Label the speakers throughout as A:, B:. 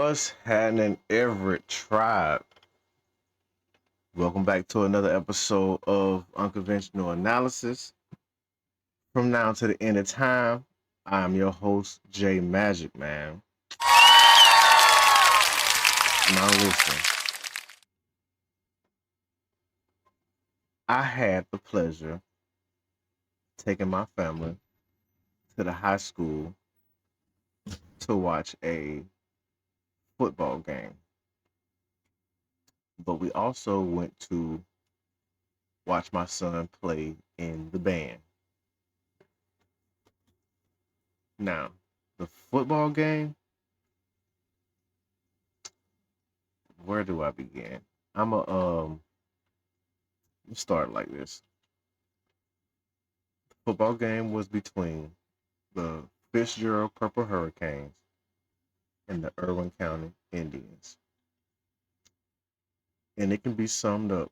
A: What's happening, Everett Tribe? Welcome back to another episode of Unconventional Analysis. From now to the end of time, I'm your host, J Magic, man. Now listen, I had the pleasure of taking my family to the high school to watch a football game. But we also went to watch my son play in the band. Now, the football game, where do I begin? Let's start like this. The football game was between the Fitzgerald Purple Hurricanes and the Irwin County Indians. And it can be summed up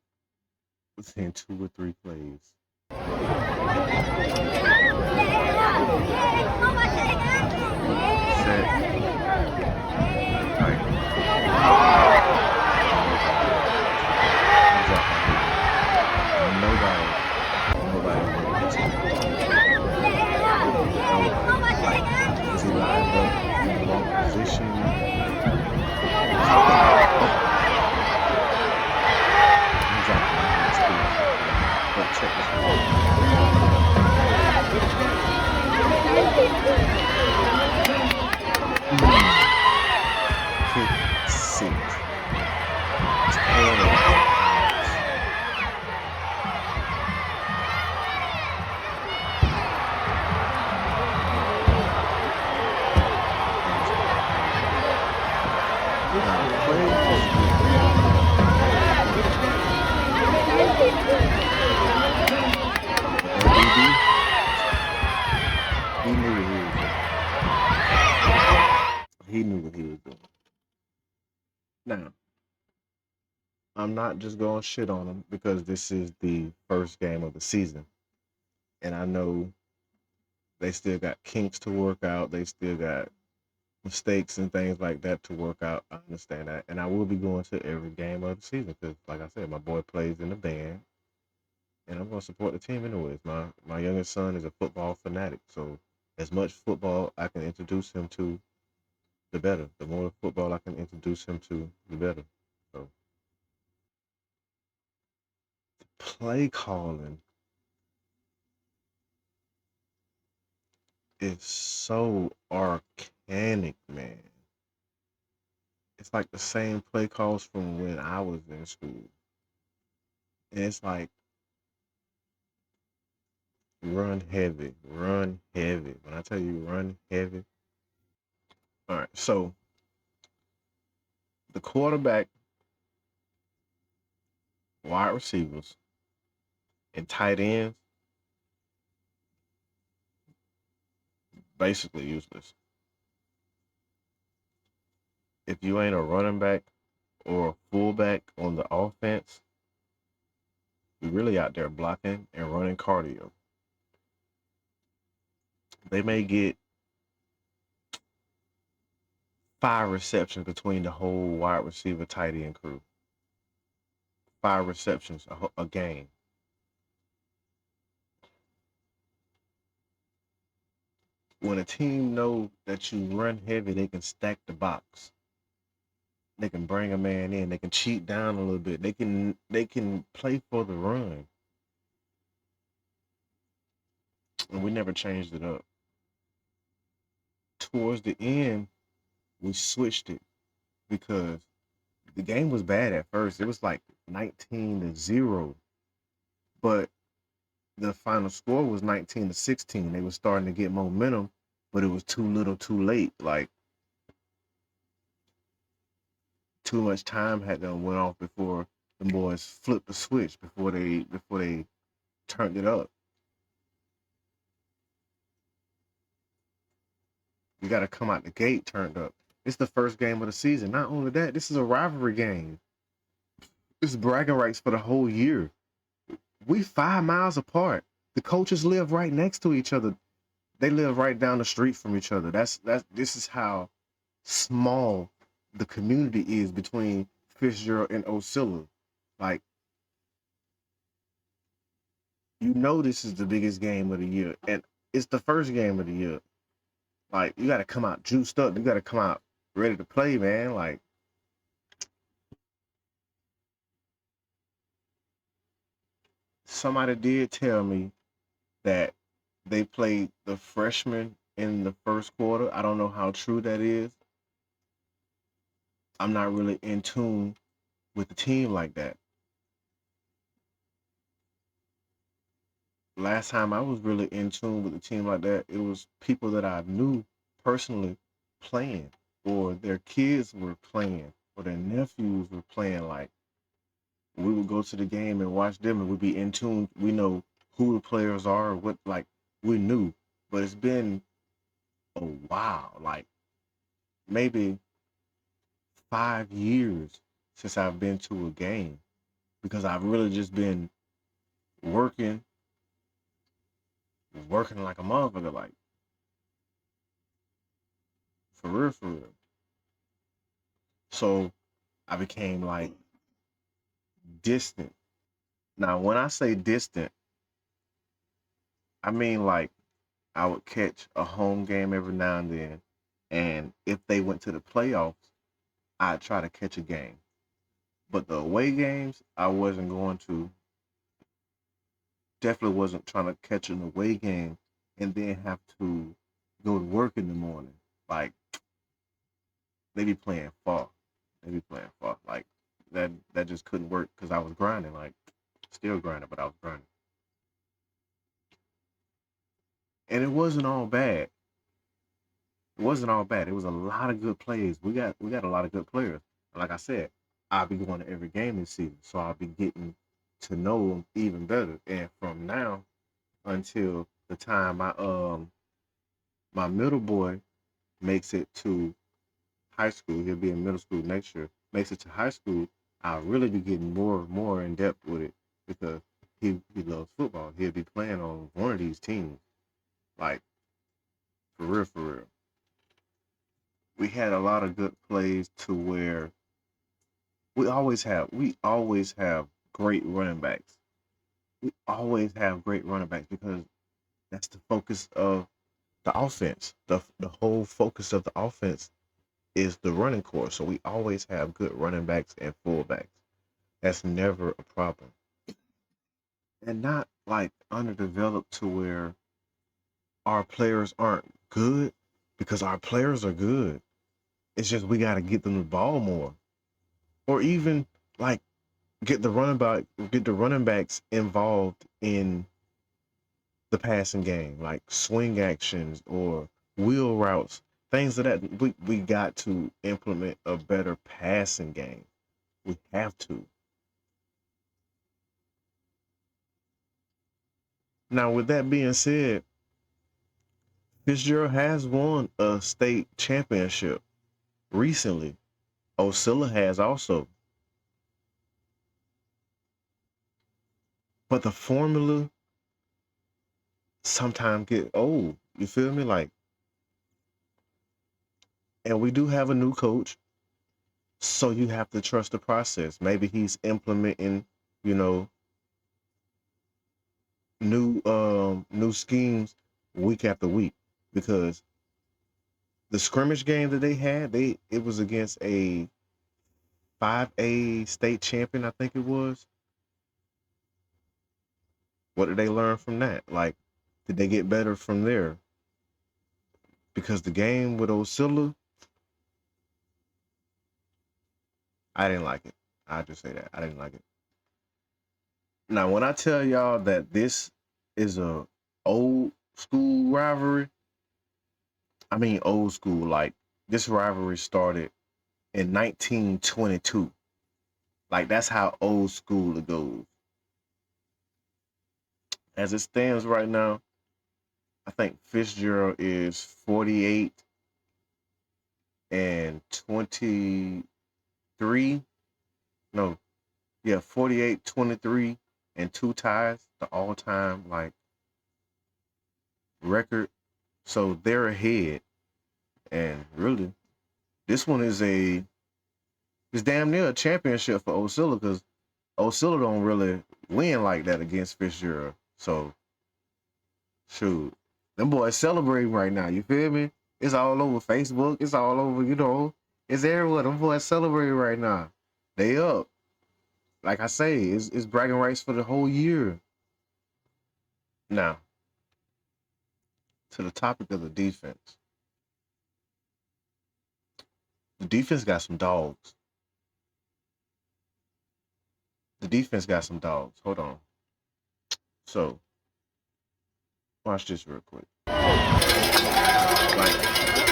A: within 2 or 3 plays. Set. Right. Nobody wanted to. Is he lined up in the wrong position? But check this out. Fitzvsic. He knew what he was doing. Now, I'm not just going shit on him because this is the first game of the season. And I know they still got kinks to work out. They still got mistakes and things like that to work out. I understand that. And I will be going to every game of the season because, like I said, my boy plays in the band. And I'm going to support the team anyways. My youngest son is a football fanatic. So as much football I can introduce him to, the better. The more football I can introduce him to, the better. So play calling is so archaic, man. It's like the same play calls from when I was in school. And it's like run heavy, run heavy. When I tell you run heavy. All right, so the quarterback, wide receivers, and tight ends, basically useless. If you ain't a running back or a fullback on the offense, you're really out there blocking and running cardio. They may get 5 receptions between the whole wide receiver tight end crew. 5 receptions a game. When a team knows that you run heavy, they can stack the box. They can bring a man in. They can cheat down a little bit. They can play for the run. And we never changed it up. Towards the end, we switched it because the game was bad at first. It was like 19-0, but the final score was 19-16. They were starting to get momentum, but it was too little, too late. Like too much time had done went off before the boys flipped the switch before they turned it up. You got to come out the gate turned up. It's the first game of the season. Not only that, this is a rivalry game. This is bragging rights for the whole year. We 5 miles apart. The coaches live right next to each other. They live right down the street from each other. This is how small the community is between Fitzgerald and Oscilla. Like, this is the biggest game of the year, and it's the first game of the year. Like, you got to come out juiced up. You got to come out ready to play, man. Like, somebody did tell me that they played the freshmen in the first quarter. I don't know how true that is. I'm not really in tune with the team like that. Last time I was really in tune with the team like that, it was people that I knew personally playing, or their kids were playing, or their nephews were playing. Like, we would go to the game and watch them, and we'd be in tune. We know who the players are, what, like, we knew. But it's been a while, like maybe 5 years since I've been to a game, because I've really just been working, working like a motherfucker, like, for real, for real. So I became like distant. Now, when I say distant, I mean like I would catch a home game every now and then, and if they went to the playoffs, I'd try to catch a game. But the away games, I wasn't going to. Definitely wasn't trying to catch an away game and then have to go to work in the morning. Like, they be playing far. They be playing far. Like, that just couldn't work because I was grinding. Like, still grinding, but I was grinding, and it wasn't all bad. It wasn't all bad. It was a lot of good plays. We got a lot of good players. And like I said, I'll be going to every game this season, so I'll be getting to know them even better. And from now until the time my middle boy makes it to high school, he'll be in middle school next year. Makes it to high school, I'll really be getting more and more in depth with it because he loves football. He'll be playing on one of these teams, like, for real, for real. We had a lot of good plays to where we always have great running backs. We always have great running backs because that's the focus of the offense. The whole focus of the offense is the running course. So we always have good running backs and fullbacks. That's never a problem. And not like underdeveloped to where our players aren't good, because our players are good. It's just we got to get them the ball more, or even like get the running backs involved in the passing game, like swing actions or wheel routes, things of that. We got to implement a better passing game. We have to. Now, with that being said, Fitzgerald has won a state championship recently. Oscilla has also, but the formula sometimes get old. You feel me? Like, and we do have a new coach, so you have to trust the process. Maybe he's implementing, you know, new schemes week after week, because the scrimmage game that they had, it was against a 5A state champion, I think it was. What did they learn from that? Like, did they get better from there? Because the game with Oscilla, I didn't like it. I just say that I didn't like it. Now, when I tell y'all that this is a old school rivalry, I mean old school. Like, this rivalry started in 1922. Like, that's how old school it goes. As it stands right now, I think Fitzgerald is 48 and 23. No, yeah, 48, 23, and two ties, the all-time like record. So they're ahead. And really, this one is a It's damn near a championship for Osilla because Osilla don't really win like that against Fitzgerald. So shoot, them boys celebrating right now. You feel me? It's all over Facebook. It's all over. It's everywhere. Them boys celebrating right now. They up. Like I say, it's bragging rights for the whole year. Now to the topic of the defense. The defense got some dogs. The defense got some dogs. Hold on. So watch this real quick. Like,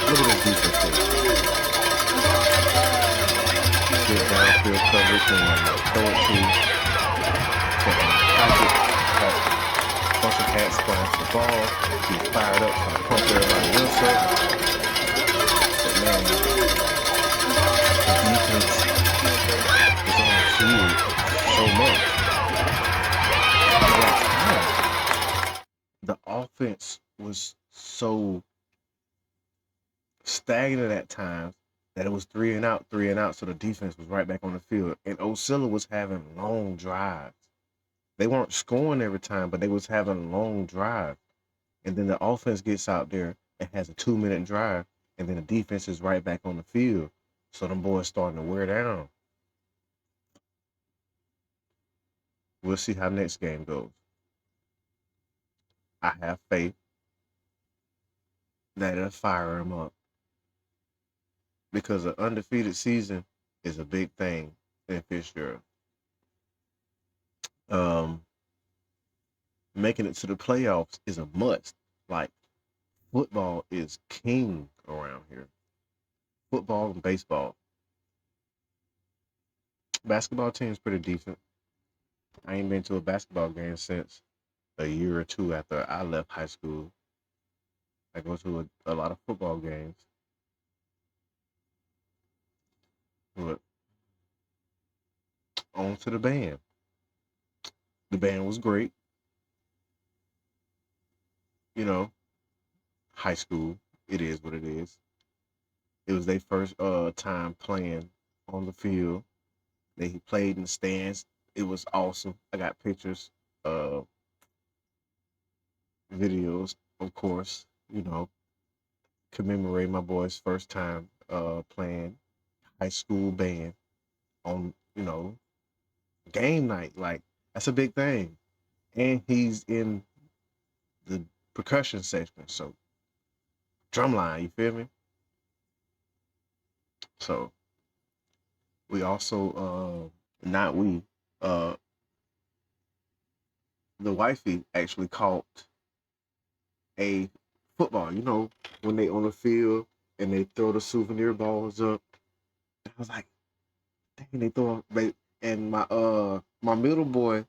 A: look at this defense here. Good downfield coverage and throw it to Patrick. Bunch of hats splash the ball. He's fired up, trying to pump everybody else up. But man, the defense is on the field so much. The offense was so stagnant at times that it was 3 and out, so the defense was right back on the field. And Osilla was having long drives. They weren't scoring every time, but they was having long drives. And then the offense gets out there and has a 2-minute drive, and then the defense is right back on the field. So them boys starting to wear down. We'll see how next game goes. I have faith that it'll fire them up because an undefeated season is a big thing in Fitzgerald. Making it to the playoffs is a must. Like, football is king around here. Football and baseball. Basketball team's pretty decent. I ain't been to a basketball game since a year or two after I left high school. I go to a lot of football games. But on to the band. The band was great. You know, high school, it is what it is. It was their first time playing on the field. They played in the stands. It was awesome. I got pictures, videos, of course, commemorate my boy's first time playing high school band on, game night. Like, that's a big thing. And he's in the percussion section, so drumline, you feel me? So we also not we uh the wifey actually caught a football, when they on the field and they throw the souvenir balls up. I was like, dang, they throw and my middle boy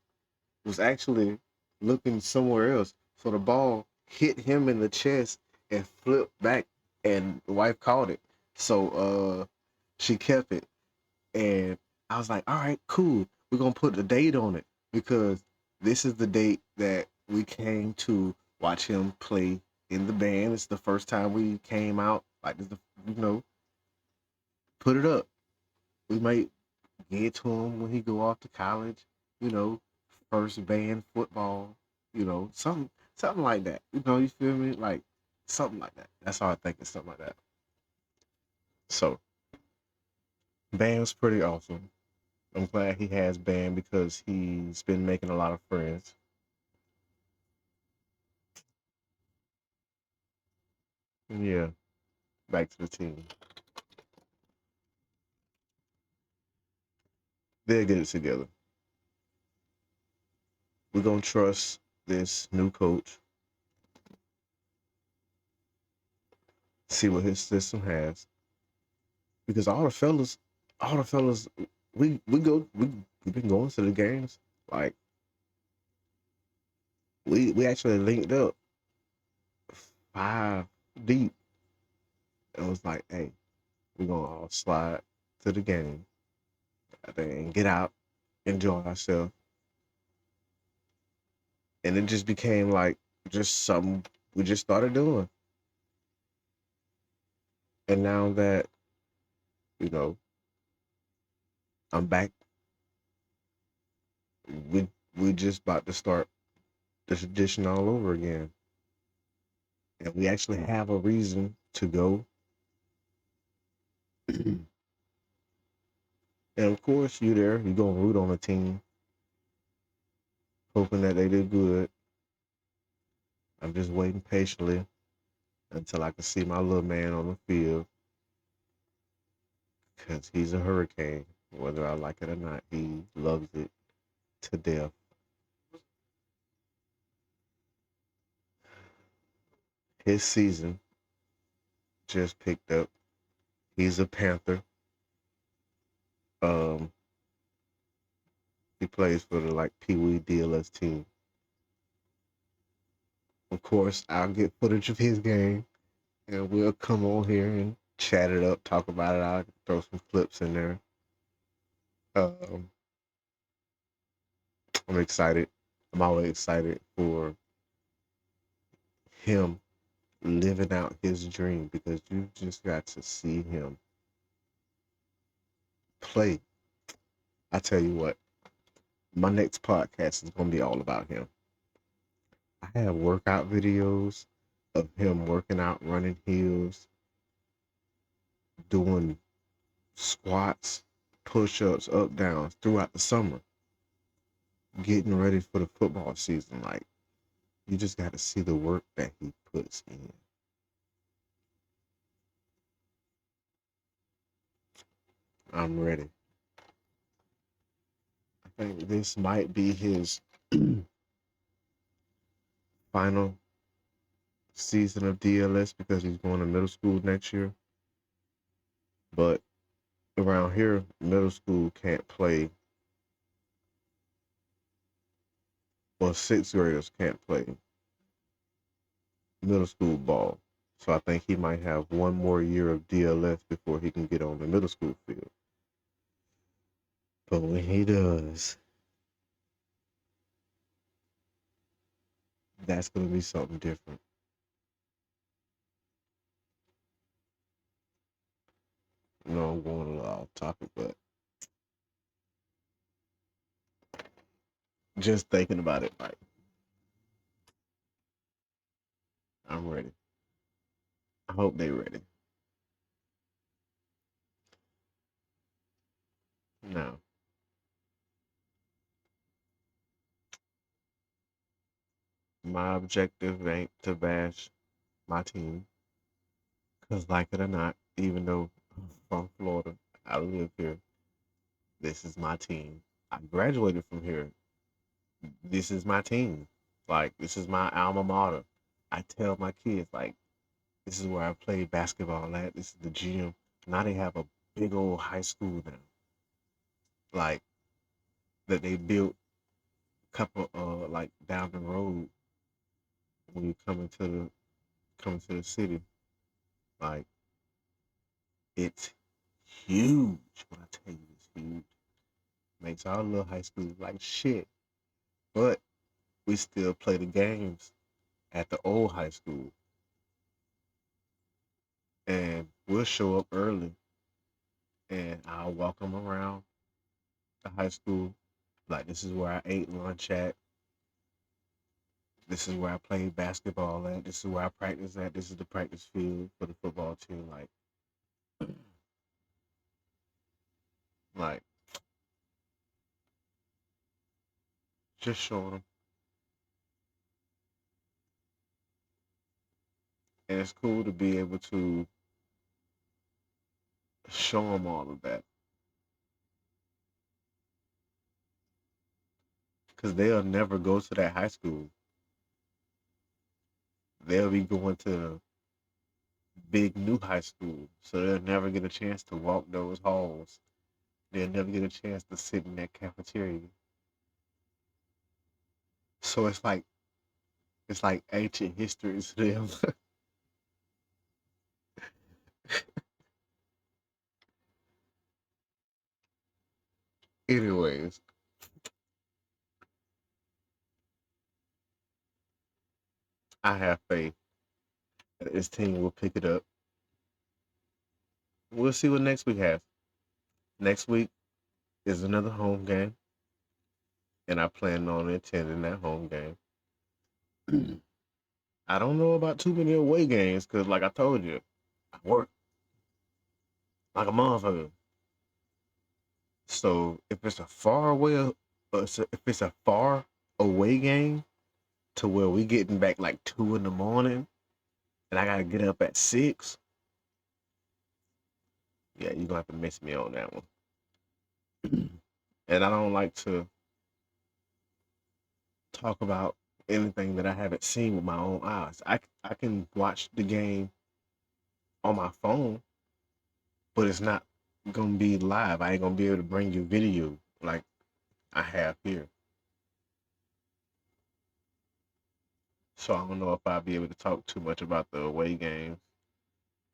A: was actually looking somewhere else. So the ball hit him in the chest and flipped back, and the wife caught it. So she kept it. And I was like, all right, cool. We're gonna put the date on it because this is the date that we came to watch him play in the band. It's the first time we came out. Like, put it up. We might get to him when he go off to college, you know, first band football, something like that. You feel me? Like, something like that. That's all I think is something like that. So band's pretty awesome. I'm glad he has band because he's been making a lot of friends. And yeah, back to the team. They'll get it together. We're gonna trust this new coach, see what his system has. Because all the fellas, we've been going to the games. Like, we actually linked up 5 deep. And was like, hey, we're gonna all slide to the game and get out, enjoy ourselves. And it just became like just something we just started doing. And now that, you know, I'm back. We we just about to start the tradition all over again, and we actually have a reason to go. And of course, you there. You gonna root on the team, hoping that they do good. I'm just waiting patiently until I can see my little man on the field, because he's a hurricane. Whether I like it or not, he loves it to death. His season just picked up. He's a Panther. Um, he plays for the like Pee Wee DLS team. Of course, I'll get footage of his game, and we'll come on here and chat it up, talk about it. I'll throw some clips in there. Um, I'm excited. I'm always excited for him living out his dream, because you just got to see him play. I tell you what, my next podcast is going to be all about him. I have workout videos of him working out, running hills, doing squats, push ups, up downs throughout the summer, getting ready for the football season. Like, you just got to see the work that he puts in. I'm ready. I think this might be his final season of DLS, because he's going to middle school next year. But around here, middle school can't play, well, sixth graders can't play middle school ball. So I think he might have one more year of DLS before he can get on the middle school field. But when he does, that's going to be something different. I'm going a little off topic, but just thinking about it, like, I'm ready. I hope they're ready. Now, my objective ain't to bash my team, because like it or not, even though I'm from Florida, I live here, this is my team. I graduated from here. This is my team. Like, this is my alma mater. I tell my kids, like, this is where I played basketball at. This is the gym. Now they have a big old high school now, like, that they built a couple like down the road when you come to the city. Like, it's huge. When I tell you it's huge, makes our little high school like shit. But we still play the games at the old high school, and we'll show up early, and I'll walk them around the high school. Like, this is where I ate lunch at. This is where I played basketball at. This is where I practice at. This is the practice field for the football team. Like, just showing them, and it's cool to be able to show them all of that, because they'll never go to that high school. They'll be going to big new high school, so they'll never get a chance to walk those halls. They'll never get a chance to sit in that cafeteria. So it's like ancient history to them. Anyways, I have faith that this team will pick it up. We'll see what next week has. Next week, is another home game, and I plan on attending that home game. I don't know about too many away games because, like I told you, I work like a motherfucker. So if it's a far away, if it's a far away game to where we getting back like 2 in the morning, and I gotta get up at 6, yeah, you gonna have to miss me on that one. And I don't like to talk about anything that I haven't seen with my own eyes. I can watch the game on my phone, but it's not gonna be live. I ain't gonna be able to bring you video like I have here. So I don't know if I'll be able to talk too much about the away games.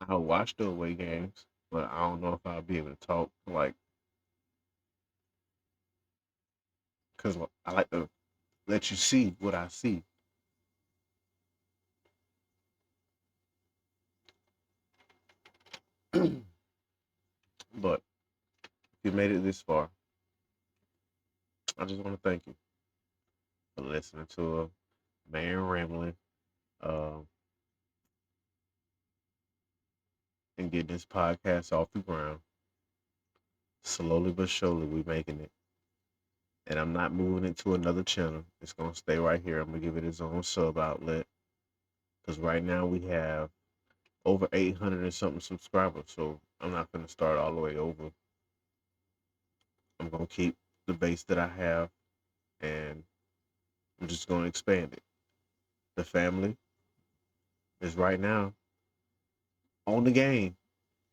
A: I'll watch the away games, but I don't know if I'll be able to talk like because I like to let you see what I see. But if you made it this far, I just want to thank you for listening to a man rambling um, and getting this podcast off the ground. Slowly but surely, we making it. And I'm not moving it to another channel. It's gonna stay right here. I'm gonna give it its own sub outlet because right now we have over 800 and something subscribers. So I'm not gonna start all the way over. I'm gonna keep the base that I have, and I'm just gonna expand it. The family is right now on the game,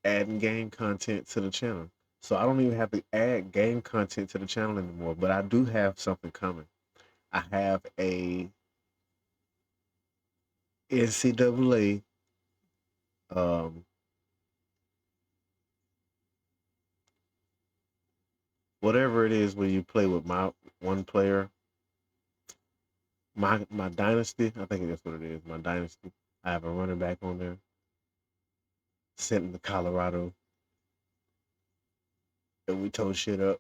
A: adding game content to the channel. So I don't even have to add game content to the channel anymore. But I do have something coming. I have a NCAA um, whatever it is when you play with my one player, my dynasty. I think that's what it is. My dynasty. I have a running back on there, sent to Colorado, and we tore shit up.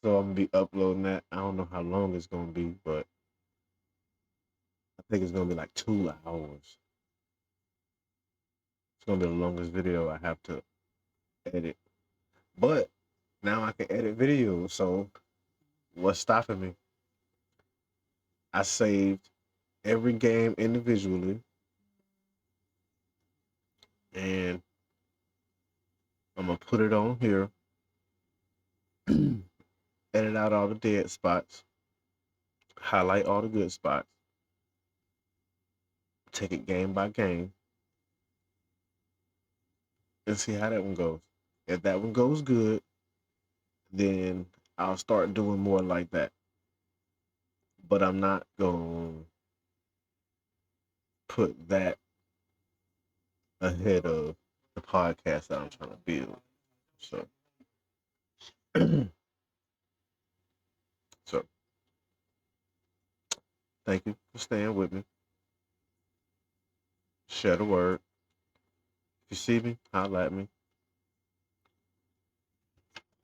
A: So I'm gonna be uploading that. I don't know how long it's gonna be, but I think it's gonna be like 2 hours. It's gonna be the longest video I have to edit. But now I can edit videos. So what's stopping me? I saved every game individually, and I'm gonna put it on here. Edit out all the dead spots, highlight all the good spots, take it game by game, and see how that one goes. If that one goes good, then I'll start doing more like that. But I'm not going to put that ahead of the podcast that I'm trying to build. So, so thank you for staying with me. Share the word. If you see me, holla at me.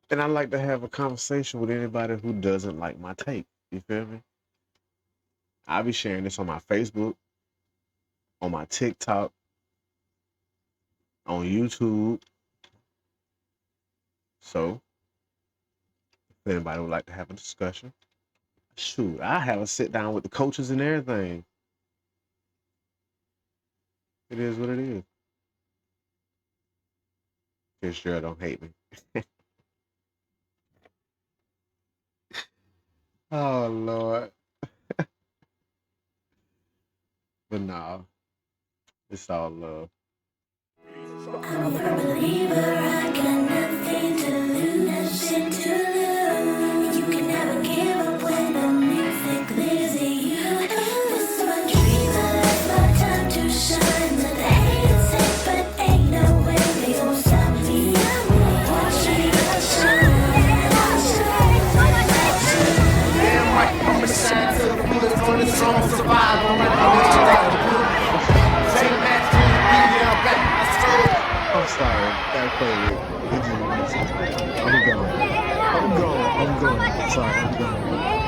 A: And I like to have a conversation with anybody who doesn't like my take. You feel me? I'll be sharing this on my Facebook, on my TikTok, on YouTube. So, if anybody would like to have a discussion, shoot, I have a sit down with the coaches and everything. It is what it is. Sure, don't hate me. Oh Lord. But nah, it's all love.
B: I'm a firm believer, I got nothing to lose, nothing to lose. You can never give up when the music leaves you. This is my dream, it's my time to shine. Let the haters hate, but ain't no way they gon' stop me. Watching us shine,
C: damn right, I'ma shine till the bullets on the strong survive. I'm like, I'm take
A: sorry. Gotta play with. I'm going. I'm going. I'm going. Sorry, I'm going.